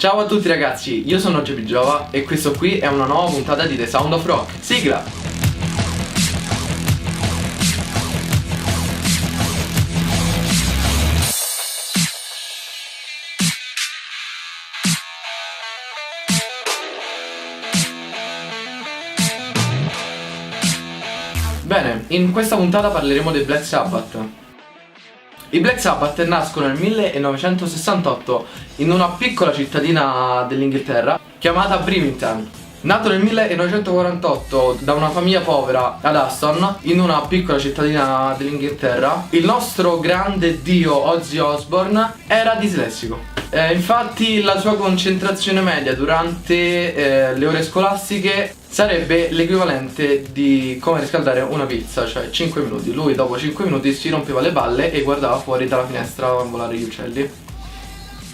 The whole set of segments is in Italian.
Ciao a tutti ragazzi, io sono JP Giova e questo qui è una nuova puntata di The Sound of Rock. Sigla! Bene, in questa puntata parleremo dei Black Sabbath. I Black Sabbath nascono nel 1968 in una piccola cittadina dell'Inghilterra chiamata Birmingham. Nato nel 1948 da una famiglia povera ad Aston, in una piccola cittadina dell'Inghilterra, il nostro grande dio Ozzy Osbourne era dislessico. Infatti la sua concentrazione media durante le ore scolastiche sarebbe l'equivalente di come riscaldare una pizza, cioè 5 minuti. Lui dopo 5 minuti si rompeva le balle e guardava fuori dalla finestra a volare gli uccelli.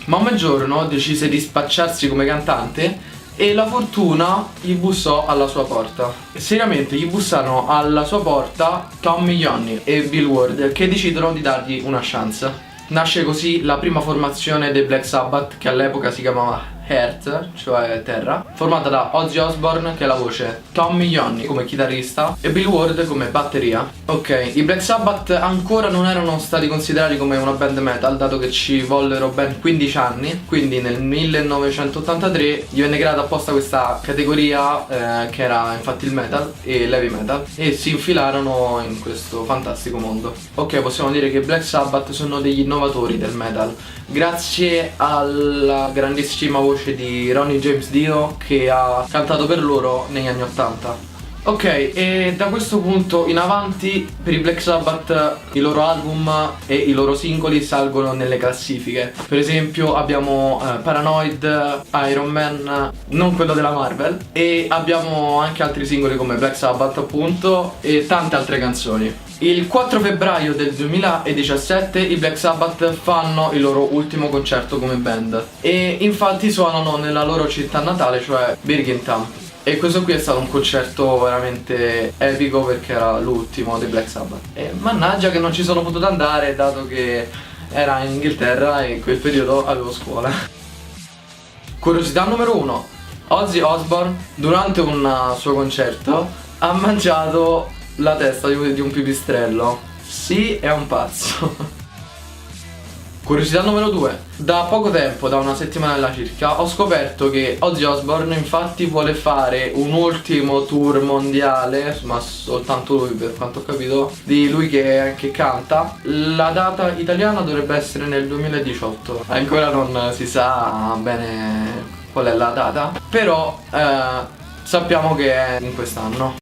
Ma un bel giorno decise di spacciarsi come cantante e la fortuna gli bussò alla sua porta. Seriamente gli bussarono alla sua porta Tommy Iommi e Bill Ward, che decidono di dargli una chance. Nasce così la prima formazione dei Black Sabbath, che all'epoca si chiamava Earth, cioè terra, formata da Ozzy Osbourne, che è la voce, Tommy Iommi come chitarrista e Bill Ward come batteria. Ok, i Black Sabbath ancora non erano stati considerati come una band metal, dato che ci vollero ben 15 anni. Quindi nel 1983 gli venne creata apposta questa categoria che era infatti il metal e l'heavy metal, e si infilarono in questo fantastico mondo. Ok, possiamo dire che i Black Sabbath sono degli innovatori del metal, grazie alla grandissima voce di Ronnie James Dio, che ha cantato per loro negli anni 80. Ok, e da questo punto in avanti per i Black Sabbath i loro album e i loro singoli salgono nelle classifiche. Per esempio abbiamo Paranoid, Iron Man, non quello della Marvel, e abbiamo anche altri singoli come Black Sabbath appunto e tante altre canzoni. Il 4 febbraio del 2017 i Black Sabbath fanno il loro ultimo concerto come band e infatti suonano nella loro città natale, cioè Birmingham. E questo qui è stato un concerto veramente epico perché era l'ultimo dei Black Sabbath. E mannaggia che non ci sono potuto andare, dato che era in Inghilterra e in quel periodo avevo scuola. Curiosità numero 1. Ozzy Osbourne durante un suo concerto ha mangiato la testa di un pipistrello. Sì, è un pazzo. Curiosità numero 2. Da poco tempo, da una settimanella circa, ho scoperto che Ozzy Osbourne infatti vuole fare un ultimo tour mondiale, ma soltanto lui per quanto ho capito, di lui che canta. La data italiana dovrebbe essere nel 2018. Ancora non si sa bene qual è la data, però sappiamo che è in quest'anno.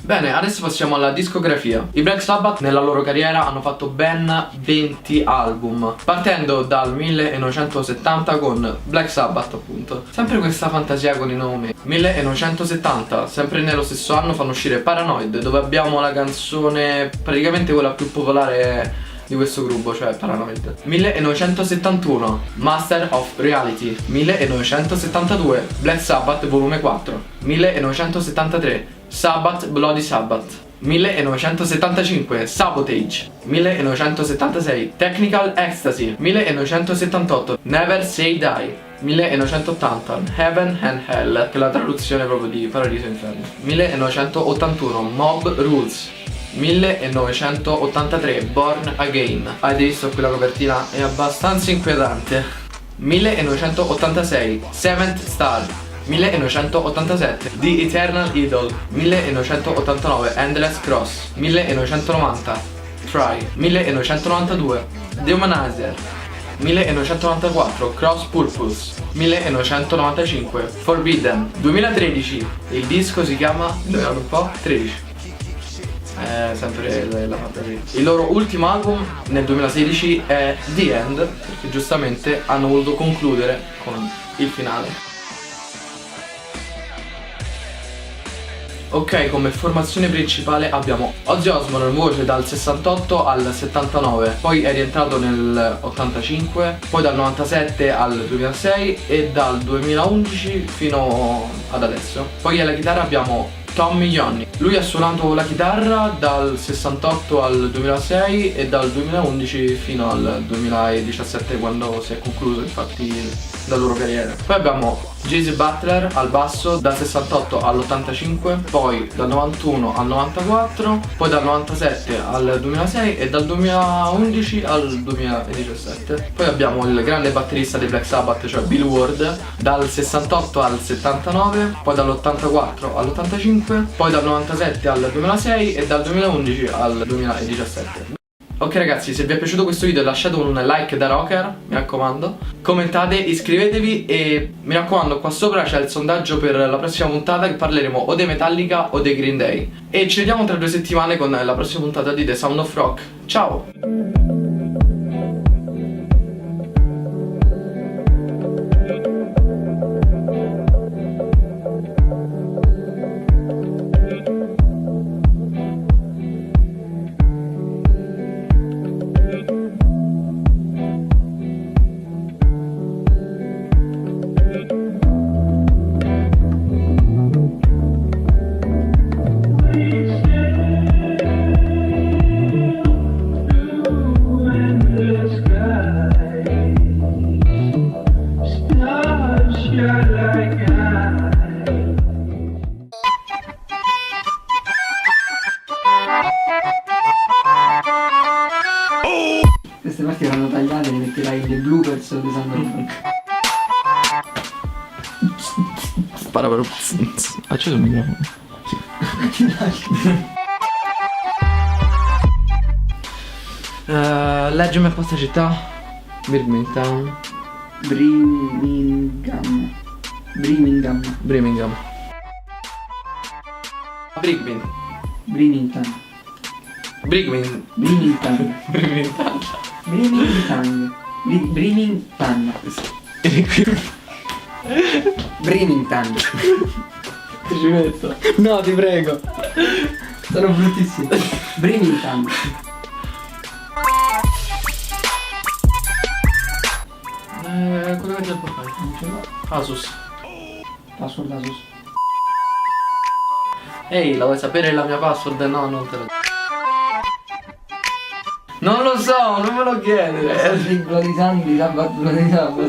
Bene, adesso passiamo alla discografia. I Black Sabbath nella loro carriera hanno fatto ben 20 album, partendo dal 1970 con Black Sabbath appunto. Sempre questa fantasia con i nomi. 1970, sempre nello stesso anno, fanno uscire Paranoid, dove abbiamo la canzone praticamente quella più popolare di questo gruppo, cioè Paranoid. 1971 Master of Reality. 1972 Black Sabbath volume 4. 1973 Sabbath Bloody Sabbath. 1975 Sabotage. 1976 Technical Ecstasy. 1978 Never Say Die. 1980 Heaven and Hell, che è la traduzione proprio di Paradiso e Inferno. 1981 Mob Rules. 1983 Born Again. Avete visto qui la copertina? È abbastanza inquietante. 1986 Seventh Star. 1987 The Eternal Idol. 1989 Endless Cross. 1990 Try. 1992 The Humanizer. 1994 Cross Purpose. 1995 Forbidden. 2013 il disco si chiama, indovinate un po', 13. Sempre la fantasia. Il loro ultimo album nel 2016 è The End, perché giustamente hanno voluto concludere con il finale. Ok, come formazione principale abbiamo Ozzy Osbourne in voce dal 68 al 79, poi è rientrato nel 85, poi dal 97 al 2006 e dal 2011 fino ad adesso. Poi alla chitarra abbiamo Tommy Iommi. Lui ha suonato la chitarra dal 68 al 2006 e dal 2011 fino al 2017, quando si è concluso infatti la loro carriera. Poi abbiamo Jay Butler al basso dal 68 all'85, poi dal 91 al 94, poi dal 97 al 2006 e dal 2011 al 2017. Poi abbiamo il grande batterista dei Black Sabbath, cioè Bill Ward, dal 68 al 79, poi dall'84 all'85, poi dal 97 al 2006 e dal 2011 al 2017. Ok ragazzi, se vi è piaciuto questo video lasciate un like da rocker, mi raccomando. Commentate, iscrivetevi e mi raccomando, qua sopra c'è il sondaggio per la prossima puntata, che parleremo o dei Metallica o dei Green Day. E ci vediamo tra 2 settimane con la prossima puntata di The Sound of Rock. Ciao! Queste parti vanno tagliate, le metterai nei bloopers di Sandro. Spara però. Acceso il microfono. Leggimi questa città. Birmingham. Birmingham. Birmingham. Brigbin. Birmingham. Brigbin. Birmingham. Birmingham. Birmingham. Birmingham. Birmingham. Ci metto. No, ti prego. Sono bruttissimo. Birmingham. Quello che te può fare? Non ce l'ho. Asus. Password Asus. Ehi, la vuoi sapere la mia password? No, non te lo. Non lo so, non me lo chiedere. Bloody Sandy, sabato, bloody sabato.